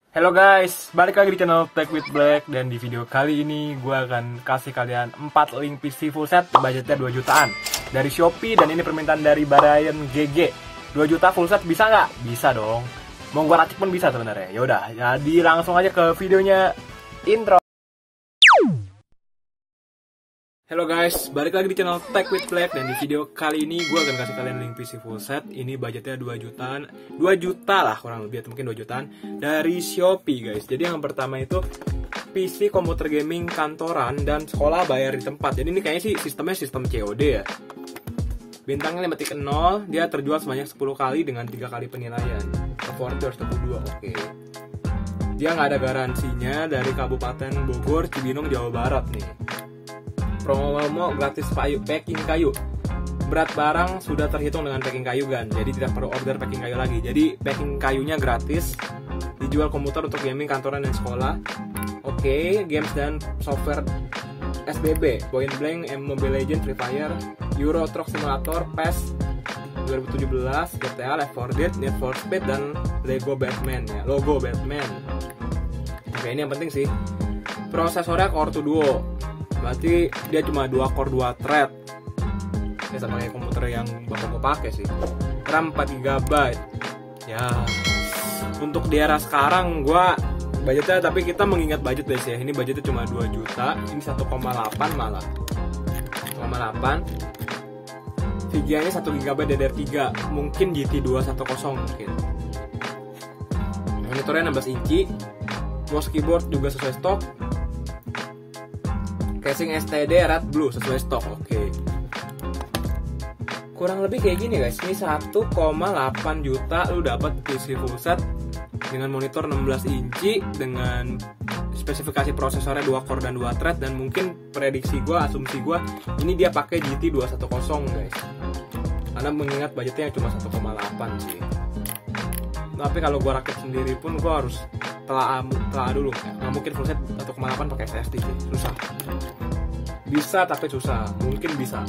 Halo guys, balik lagi di channel Tech with Black. Dan di video kali ini gue akan kasih kalian 4 link PC full set budgetnya 2 jutaan dari Shopee. Dan ini permintaan dari Brian GG. 2 juta full set bisa nggak? Bisa dong. Mau gue racik pun bisa sebenarnya. Yaudah, jadi langsung aja ke videonya. Intro. Halo guys, balik lagi di channel Tech with Black. Dan di video kali ini gue akan kasih kalian link PC full set. Ini budgetnya 2 jutaan, 2 juta lah kurang lebih, atau mungkin 2 jutaan dari Shopee guys. Jadi yang pertama itu PC komputer gaming kantoran dan sekolah bayar di tempat. Jadi ini kayaknya sih sistemnya sistem COD ya. Bintangnya 5.0, dia terjual sebanyak 10 kali dengan 3 kali penilaian. Affordable 2, oke. Dia nggak ada garansinya dari Kabupaten Bogor, Cibinong, Jawa Barat nih. Promo gratis packing kayu. Berat barang sudah terhitung dengan packing kayu kan, jadi tidak perlu order packing kayu lagi. Jadi packing kayunya gratis. Dijual komputer untuk gaming kantoran dan sekolah. Oke, games dan software SBB, Point Blank, Mobile Legends, Free Fire, Euro Truck Simulator, PES 2017, GTA, Left 4 Dead, Need for Speed, dan Lego Batman ya, logo Batman. Oke, ini yang penting sih. Prosesornya Core 2 Duo. Berarti dia cuma 2 core 2 thread. Ya sama kayak komputer yang bapak gue pakai sih. RAM 4 GB. Ya. Untuk di era sekarang gue budgetnya, tapi kita mengingat budget guys ya. Ini budgetnya cuma 2 juta. Ini 1,8 malah. 1,8. VGA-nya 1 GB DDR3. Mungkin GT210 mungkin. Monitornya 16 inci. Mouse keyboard juga sesuai stok. Casing STD Red Blue sesuai stok, oke. Kurang lebih kayak gini guys. Ini 1,8 juta lu dapat PC full set dengan monitor 16 inci dengan spesifikasi prosesornya 2 core dan 2 thread, dan mungkin prediksi gua, asumsi gua, ini dia pakai GT210 guys. Karena mengingat budgetnya cuma 1,8 sih. Tapi kalau gua rakit sendiri pun gua harus telah dulu, nggak mungkin full set 1,8 pakai SSD sih, susah. Bisa tapi susah, mungkin bisa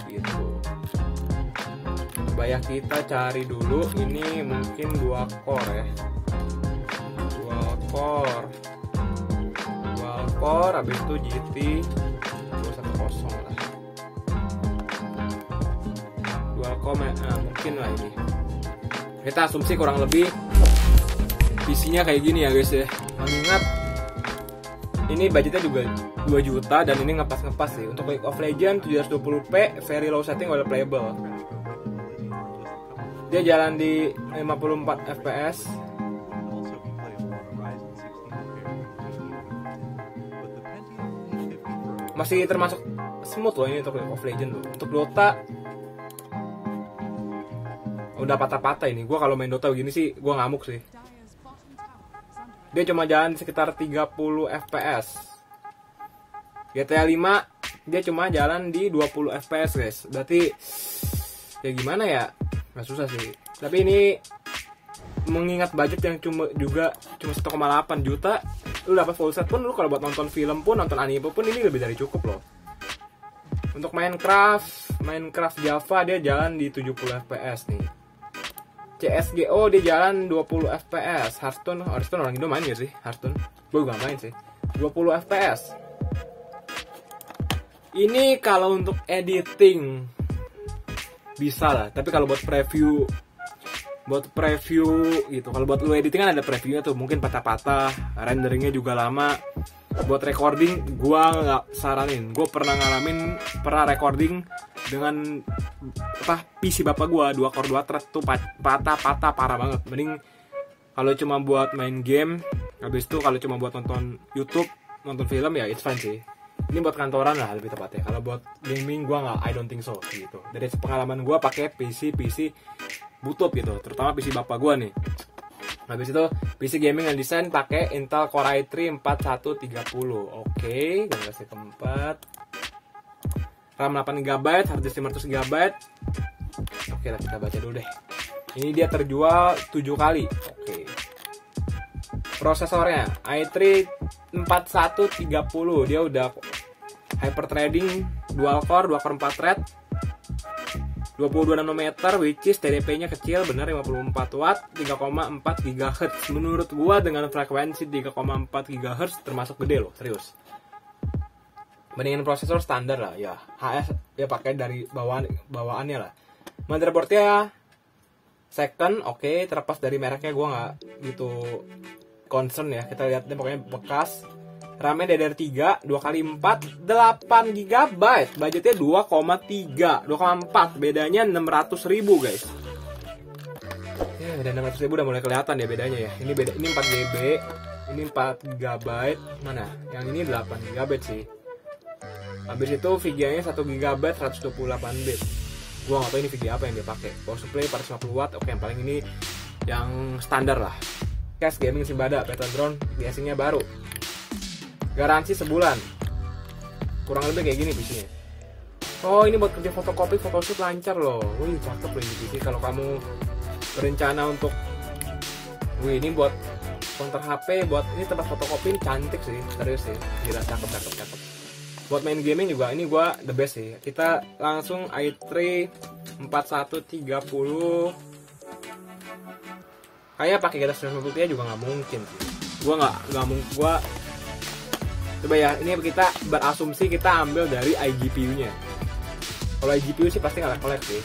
gitu. Coba ya kita cari dulu, ini mungkin 2 core ya, 2 core, habis itu GT 210 lah, 2 core, mungkin lah ini. Kita asumsi kurang lebih PC-nya kayak gini ya guys ya. Mengingat ini budgetnya juga 2 juta dan ini ngepas sih. Untuk League of Legends 720p very low setting well playable. Dia jalan di 54 fps. Masih termasuk smooth loh ini untuk League of Legends loh. Untuk Dota udah patah-patah ini. Gua kalau main Dota begini sih gua ngamuk sih. Dia cuma jalan sekitar 30 fps. GTA 5 dia cuma jalan di 20 fps guys. Berarti ya gimana ya? Nggak susah sih. Tapi ini mengingat budget yang cuma 1,8 juta, lu dapat full set pun, lu kalau buat nonton film pun, nonton anime pun, ini lebih dari cukup loh. Untuk Minecraft Java dia jalan di 70 fps nih. CSGO dia jalan 20 fps. Hearthstone orang Indo main gak sih? Hearthstone gue gak main sih. 20 fps. Ini kalau untuk editing bisa lah, tapi kalau buat preview gitu, kalau buat lu editing kan ada previewnya tuh, mungkin patah-patah, renderingnya juga lama. Buat recording gua nggak saranin. Gue pernah recording dengan PC bapak gua 2 core 2 thread tuh patah parah banget. Mending kalau cuma buat main game, habis itu kalau cuma buat nonton YouTube, nonton film ya it's fine sih. Ini buat kantoran lah lebih tepatnya. Kalau buat gaming gua nggak, I don't think so gitu. Dari pengalaman gua pakai PC butut gitu, terutama PC bapak gua nih. Habis itu PC gaming yang desain pakai Intel Core i3 4130. Oke, gue kasih tempat. RAM 8 GB, hard disk 500 GB. Oke lah, kita baca dulu deh. Ini dia terjual 7 kali. Oke. Prosesornya i3 4130. Dia udah hyper threading, dual core 4 thread. 22 nanometer, which is TDP-nya kecil, bener 54 watt, 3,4 GHz. Menurut gua dengan frekuensi 3,4 GHz termasuk gede loh, serius. Bandingin prosesor standar lah, ya HS ya pakai dari bawaannya lah. Motherboardnya second, oke, terlepas dari mereknya gua nggak gitu concern ya. Kita lihat deh pokoknya bekas. RAM-nya DDR3 2x4 8 GB. Budgetnya 2,4, bedanya 600.000 guys. Ya, beda 600.000 udah mulai kelihatan ya bedanya ya. Ini beda, ini 4 GB, ini 4 GB. Mana? Yang ini 8 GB sih. Habis itu VGA-nya 1 GB 128 bit. Gua nggak tahu ini VGA apa yang dia pakai. Power supply 450 watt. Oke, yang paling ini yang standar lah. Case gaming Simbada, Petrodrone, casing-nya baru. Garansi sebulan. Kurang lebih kayak gini PC-nya. Oh, ini buat kerja fotokopi, photoshoot lancar loh. Wih, cakep loh ini PC. Kalau kamu berencana untuk ini buat counter HP, buat ini tempat fotokopi ini cantik sih, serius sih. Gila, cakep. Buat main gaming juga ini gua the best sih. Kita langsung i3 4130. Kayak pakai kita 150 juga nggak mungkin sih. Gua coba ya, ini kita berasumsi kita ambil dari iGPU-nya. Kalau iGPU sih pasti nggak collect sih.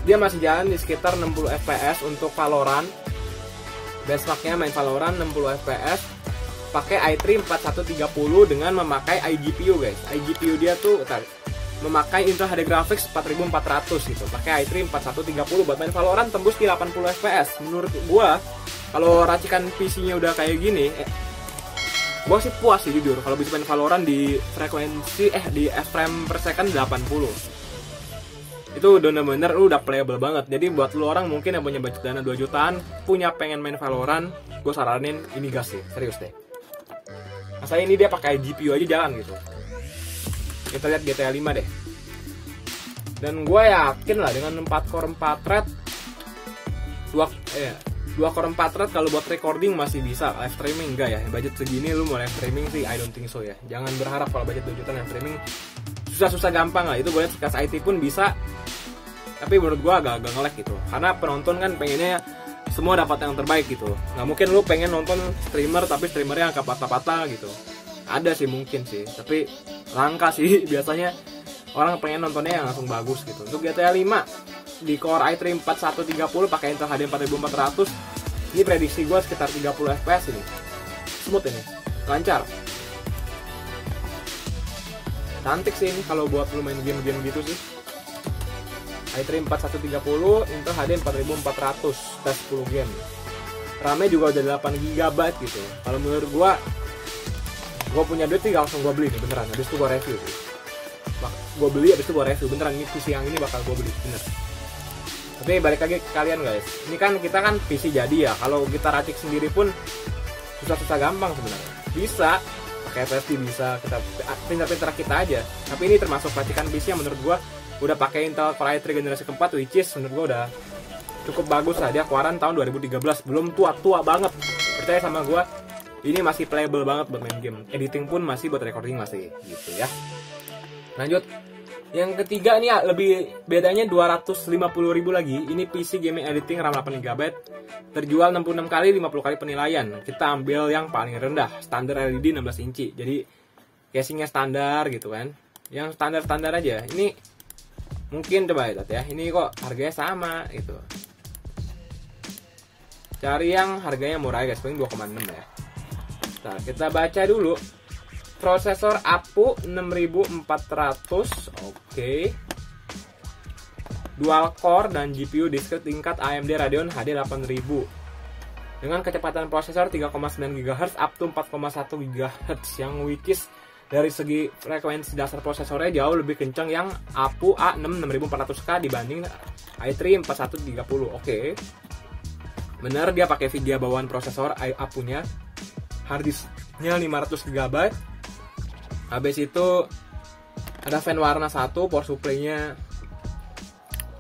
Dia masih jalan di sekitar 60 fps untuk Valorant. Benchmarknya main Valorant 60 fps. Pakai i3 4130 dengan memakai iGPU guys. iGPU dia tuh memakai Intel HD Graphics 4400 gitu. Pakai i3 4130 buat main Valorant tembus di 80 fps. Menurut gua kalau racikan PC-nya udah kayak gini, gua sih puas sih jujur. Kalau bisa main Valorant di frekuensi di frame per second 80, itu bener-bener lu udah playable banget. Jadi buat lu orang mungkin yang punya budget dana 2 jutaan, punya pengen main Valorant, gue saranin ini gas sih, serius deh. Masa ini dia pakai GPU aja jalan gitu. Kita lihat GTA 5 deh. Dan gue yakin lah dengan 4 core 4 thread 2 core 4 thread kalau buat recording masih bisa. Live streaming enggak ya, budget segini lu mau live streaming sih I don't think so ya. Jangan berharap kalau budget 2 juta live streaming susah-susah gampang lah. Itu gue liat Kas IT pun bisa, tapi menurut gue agak nge-lag gitu. Karena penonton kan pengennya semua dapat yang terbaik gitu. Nggak mungkin lu pengen nonton streamer tapi streamernya angka patah-patah gitu. Ada sih mungkin sih, tapi langka sih. Biasanya orang pengen nontonnya yang langsung bagus gitu. Untuk GTA 5 di Core i3 4130 pakai Intel HD 4400, ini prediksi gue sekitar 30 fps ini. Smooth ini, lancar. Cantik sih ini kalau buat lu main game-game gitu sih. i3 4130 Intel HD 4400 tes 10 game. RAM-nya juga udah 8 GB gitu. Kalau menurut gue punya duit sih langsung gue beli nih beneran. Habis itu gue review sih. Gue beli habis itu gue review beneran. Ini PC yang ini bakal gue beli bener. Tapi balik lagi ke kalian guys. Ini kan kita kan PC jadi ya. Kalau kita racik sendiri pun susah-susah gampang sebenarnya. Bisa pakai SSD, bisa kita pintar-pintar kita aja. Tapi ini termasuk racikan PC yang menurut gua udah pakai Intel Core i3 generasi keempat, which is menurut gua udah cukup bagus lah. Dia keluaran tahun 2013, belum tua-tua banget. Percaya sama gua, ini masih playable banget buat main game. Editing pun masih, buat recording masih gitu ya. Lanjut. Yang ketiga nih ya, lebih bedanya 250.000 lagi. Ini PC gaming editing RAM 8 GB, terjual 66 kali 50 kali penilaian. Kita ambil yang paling rendah, standar LED 16 inci. Jadi casingnya standar gitu kan. Yang standar-standar aja. Ini mungkin coba lihat ya. Ini kok harganya sama gitu. Cari yang harganya murah guys, paling 2,6 ya. Nah, kita baca dulu. Prosesor APU 6400, oke. Dual core dan GPU discrete tingkat AMD Radeon HD 8000. Dengan kecepatan prosesor 3,9 GHz up to 4,1 GHz, yang which is dari segi frekuensi dasar prosesornya jauh lebih kencang yang APU A6 6400K dibanding i3 4130. Oke. Bener, dia pakai VGA bawaan prosesor APU-nya. Harddisknya 500 GB. Habis itu ada fan warna 1, power supply-nya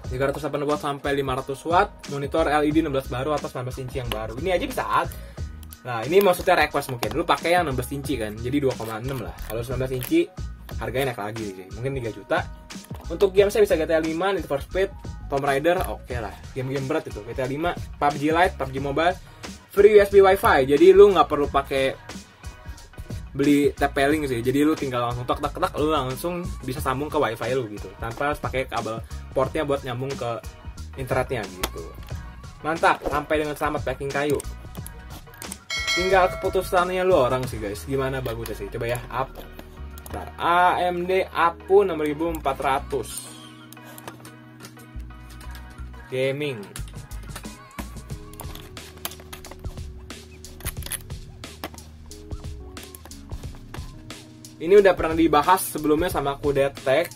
380 watt sampai 500 watt, monitor LED 16 baru atau 19 inci yang baru. Ini aja bisa. Nah, ini maksudnya request mungkin. Lu pakai yang 16 inci kan. Jadi 2,6 lah. Kalau 19 inci harganya naik lagi sih, mungkin 3 juta. Untuk game saya bisa GTA 5, Need for Speed, Tomb Raider, oke lah. Game-game berat itu, GTA 5, PUBG Lite, PUBG Mobile, free USB Wi-Fi. Jadi lu nggak perlu pakai beli TP-Link sih. Jadi lu tinggal langsung tek lu langsung bisa sambung ke Wi-Fi lu gitu, tanpa harus pakai kabel portnya buat nyambung ke internetnya gitu. Mantap, sampai dengan selamat packing kayu. Tinggal keputusannya lu orang sih guys, gimana bagusnya sih. Coba ya, up. Bentar. AMD APU 6400 gaming. Ini udah pernah dibahas sebelumnya sama Kudetek.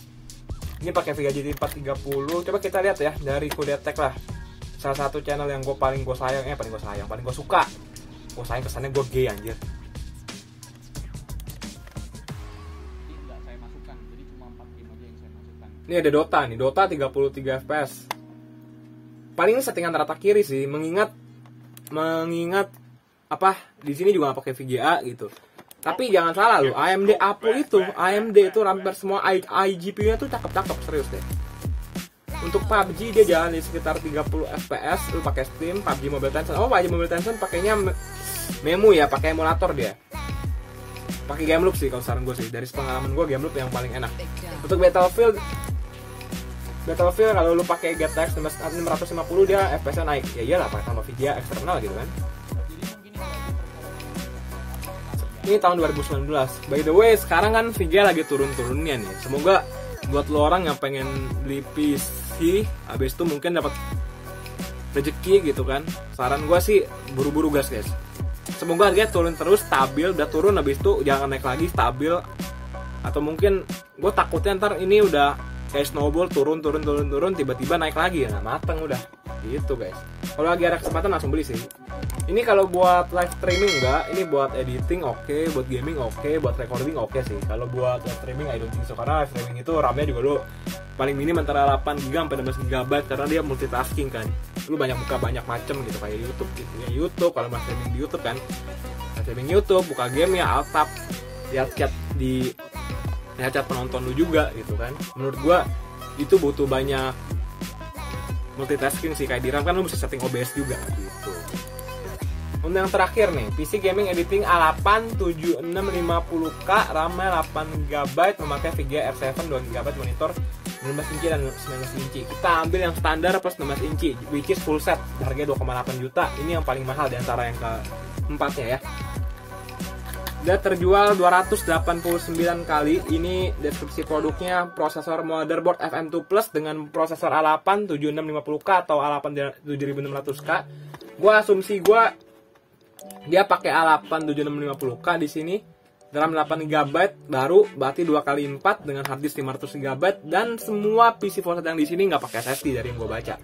Ini pakai Vega GT 430. Coba kita lihat ya dari Kudetek lah. Salah satu channel yang paling gue suka. Gue sayang kesannya gue gay anjir. Ini ada Dota nih, Dota 33 FPS. Paling settingan rata kiri sih, mengingat apa di sini juga nggak pakai VGA gitu. Tapi jangan salah loh, AMD APU itu, AMD itu hampir semua iGPU-nya tuh cakep-cakep serius deh. Untuk PUBG dia jalan di sekitar 30 FPS, lu pakai Steam, PUBG Mobile Tension. Oh, PUBG Mobile Tension pakainya memu ya, pakai emulator dia. Pakai game loop sih kalau saran gue sih. Dari pengalaman gue game loop yang paling enak. Untuk Battlefield kalau lu pakai GTX 650 dia FPS-nya naik. Ya iyalah pakai tambah VGA eksternal gitu kan. Ini tahun 2019. By the way, sekarang kan VGA lagi turun-turunnya nih. Semoga buat lo orang yang pengen beli PC, habis itu mungkin dapat rezeki gitu kan. Saran gue sih buru-buru guys. Semoga harganya turun terus, stabil, udah turun habis itu jangan naik lagi, stabil. Atau mungkin gue takutnya ntar ini udah kayak snowball turun tiba-tiba naik lagi ya, nah mateng udah gitu guys. Kalau lagi ada kesempatan langsung beli sih. Ini kalau buat live streaming enggak, ini buat editing oke, buat gaming oke, buat recording oke sih. Kalau buat live streaming I don't think so, karena live streaming itu RAM-nya juga lo paling minim antara 8GB sampai 16GB karena dia multitasking kan. Lu banyak buka banyak macem gitu kayak YouTube gitu ya. YouTube kalau live streaming di YouTube kan, live streaming YouTube buka game ya alt tab, lihat chat penonton lu juga gitu kan. Menurut gua itu butuh banyak multitasking sih, kayak di RAM kan lu bisa setting OBS juga gitu. Untuk yang terakhir nih, PC gaming editing A8 7650K, RAM-nya 8GB, memakai VGA R7 2GB, monitor 16 inci dan 19 inci. Kita ambil yang standar plus 16 inci, which is full set, harganya 2,8 juta. Ini yang paling mahal di antara yang keempatnya ya. Dia terjual 289 kali. Ini deskripsi produknya, prosesor motherboard FM2 Plus dengan prosesor A8 7650K atau A8 7600K. Asumsi dia pakai A8 7650K di sini. RAM 8GB baru, berarti 2x4 dengan harddisk 500GB, dan semua PC full set yang di sini nggak pakai SSD dari yang gue baca.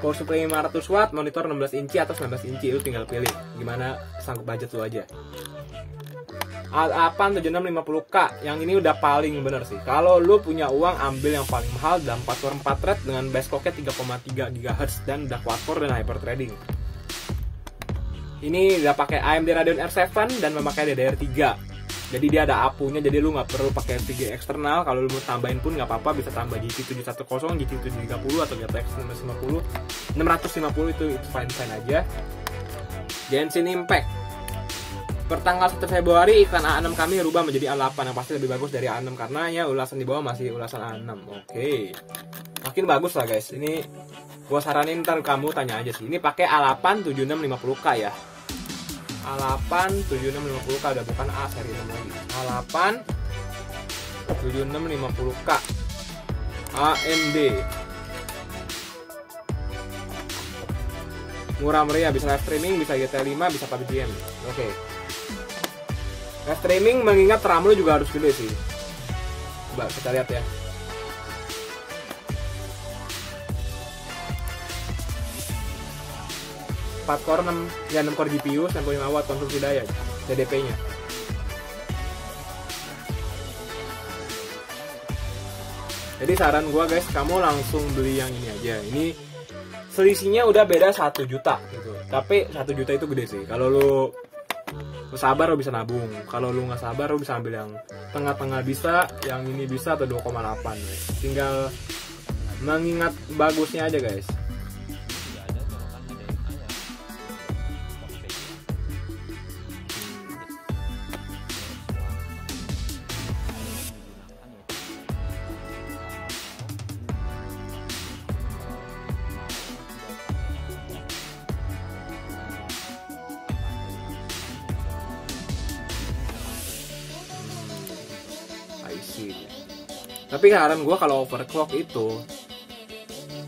Core supply 500 watt, monitor 16 inci atau 19 inci, lu tinggal pilih gimana sanggup budget lu aja. A8 7650K yang ini udah paling bener sih. Kalau lu punya uang ambil yang paling mahal dan 4 thread dengan base clock-nya 3,3 GHz dan udah quad core dan hyper threading. Ini udah pakai AMD Radeon R7 dan memakai DDR3. Jadi dia ada APU-nya, jadi lu nggak perlu pakai VGA eksternal. Kalau lu mau tambahin pun nggak apa-apa, bisa tambah GT710, GT730 atau GTX 650 itu fine aja. Genshin Impact. Pertanggal 1 Februari iklan A6 kami rubah menjadi A8 yang pasti lebih bagus dari A6 karena ya ulasan di bawah masih ulasan A6. Oke. Makin bagus lah guys. Ini gua saranin ntar kamu tanya aja sih. Ini pakai A8 7650K ya. A8 7650K udah bukan A seri 6 lagi. A8 7650K AMD. Murah meriah, bisa live streaming, bisa GTA 5, bisa PUBG. Oke. Live streaming mengingat RAM lu juga harus gede sih. Coba kita lihat ya. Core 6 core GPU, 95 watt konsumsi daya TDP-nya. Jadi saran gua guys, kamu langsung beli yang ini aja. Ini selisihnya udah beda 1 juta gitu. Tapi 1 juta itu gede sih. Kalau lu Lu sabar lu bisa nabung. Kalau lu nggak sabar lu bisa ambil yang tengah-tengah bisa, yang ini bisa atau 2,8 guys. Tinggal mengingat bagusnya aja guys. Tapi saran gue kalau overclock itu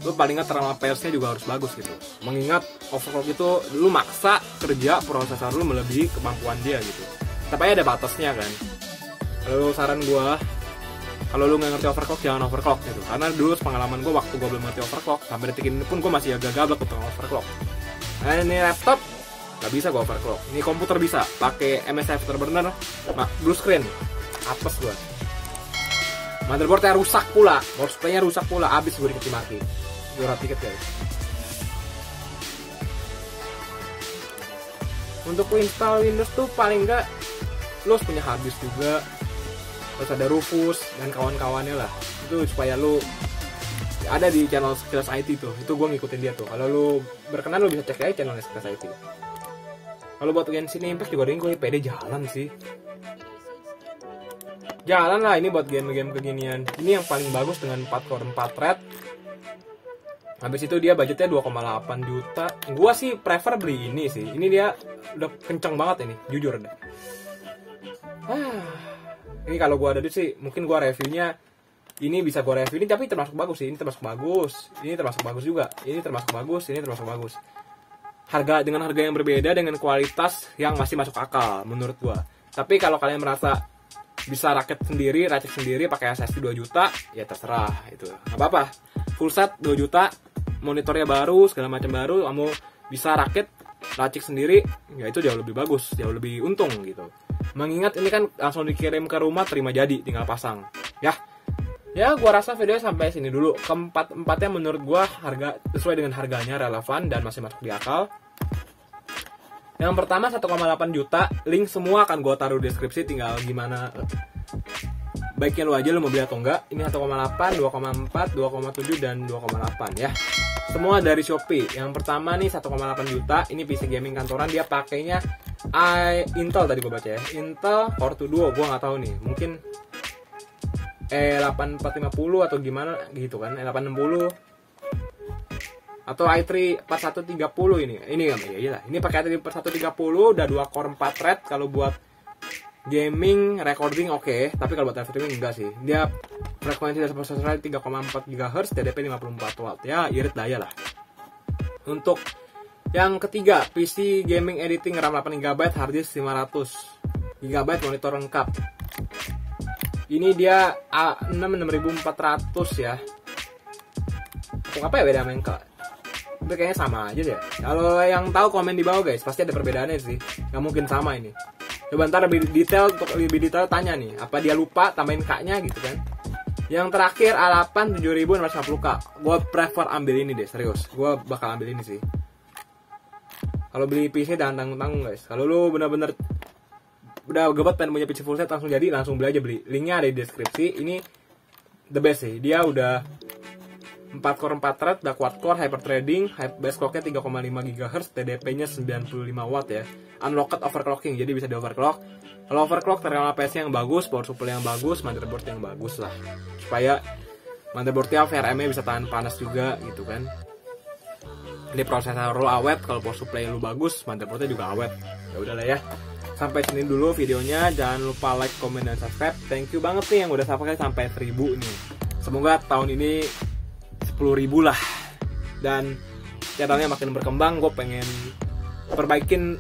lu paling nggak thermal pairs-nya juga harus bagus gitu. Mengingat overclock itu lu maksa kerja prosesor lu melebihi kemampuan dia gitu. Tapi ada batasnya kan. Kalau saran gue, kalau lu nggak ngerti overclock jangan overclock gitu. Karena dulu pengalaman gue waktu gue belum ngerti overclock, sampai detik ini pun gue masih agak gagal untuk overclock. Nah ini laptop nggak bisa gue overclock. Ini komputer bisa pakai MSI Afterburner, blue screen, apes gue. Motherboardnya rusak pula, power supply-nya rusak pula, abis gue diketi maki. Juara tiket guys. Untuk install Windows tuh paling enggak lo harus punya hard disk juga, terus ada Rufus dan kawan-kawannya lah. Itu supaya lo ada di channel Sekilas IT tuh. Itu gue ngikutin dia tuh. Kalau lo berkenan lo bisa cek aja channel Sekilas IT. Kalau buat Genshin Impact juga gue PD jalan sih. Jalan lah ini buat game-game keginian. Ini yang paling bagus dengan 4 core 4 thread. Habis itu dia budgetnya 2,8 juta. Gua sih prefer beli ini sih. Ini dia udah kenceng banget ini, jujur deh. Ini kalau gua ada duit sih, mungkin gua reviewnya ini bisa gua review ini, tapi termasuk bagus sih. Ini termasuk bagus. Ini termasuk bagus juga. Ini termasuk bagus. Ini termasuk bagus. Harga dengan harga yang berbeda dengan kualitas yang masih masuk akal menurut gua. Tapi kalau kalian merasa bisa racik sendiri pakai SSD 2 juta, ya terserah itu. Enggak apa-apa. Full set 2 juta, monitornya baru, segala macam baru, kamu bisa racik sendiri, ya itu jauh lebih bagus, jauh lebih untung gitu. Mengingat ini kan langsung dikirim ke rumah, terima jadi, tinggal pasang. Ya gua rasa videonya sampai sini dulu. Keempat-empatnya menurut gua harga sesuai dengan harganya, relevan dan masih masuk di akal. Yang pertama 1,8 juta, link semua akan gue taruh di deskripsi, tinggal gimana baiknya lu aja lu mau beli atau enggak. Ini 1,8, 2,4, 2,7 dan 2,8 ya. Semua dari Shopee. Yang pertama nih 1,8 juta, ini PC gaming kantoran, dia pakainya Intel tadi gue baca ya. Intel Core 2 Duo, gue nggak tahu nih. Mungkin 8450 atau gimana gitu kan, 860 atau i3 4130 ini kan ya iyalah. Ini pakai i3 4130, udah 2 core 4 thread. Kalau buat gaming recording oke, tapi kalau buat live streaming enggak sih. Dia frekuensi dari prosesornya 3,4 GHz, TDP 54 watt. Ya irit daya lah. Untuk yang ketiga, PC gaming editing, RAM 8 GB, hard disk 500 GB, monitor lengkap. Ini dia A6 6400 ya. Untuk apa ya beda main ke? Itu kayaknya sama aja deh. Kalau yang tahu komen di bawah guys, pasti ada perbedaannya sih. Nggak mungkin sama ini. Coba ntar lebih detail, untuk lebih detail tanya nih, apa dia lupa tambahin K-nya gitu kan. Yang terakhir A8 7650K. Gue prefer ambil ini deh, serius. Gue bakal ambil ini sih. Kalau beli PC jangan tanggung-tanggung guys. Kalau lu bener-bener udah gebet pengen punya PC full set langsung jadi, langsung beli aja beli. Linknya ada di deskripsi. Ini the best sih. Dia udah 4 core 4 thread, udah quad core, hyper threading, base clock-nya 3,5 GHz, TDP-nya 95 watt ya. Unlocked overclocking, jadi bisa di overclock. Kalau overclock, thermal paste yang bagus, power supply yang bagus, motherboard yang bagus lah. Supaya motherboard-nya VRM-nya bisa tahan panas juga gitu kan. Ini prosesor lu awet, kalau power supply lu bagus, motherboard-nya juga awet. Ya udahlah ya. Sampai sini dulu videonya, jangan lupa like, comment, dan subscribe. Thank you banget nih yang udah subscribe sampai 1000 nih. Semoga tahun ini 10.000 lah. Dan channelnya makin berkembang, gue pengen perbaikin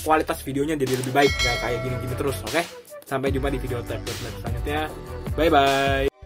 kualitas videonya jadi lebih baik, gak kayak gini-gini terus, oke? Sampai jumpa di video selanjutnya. Bye bye.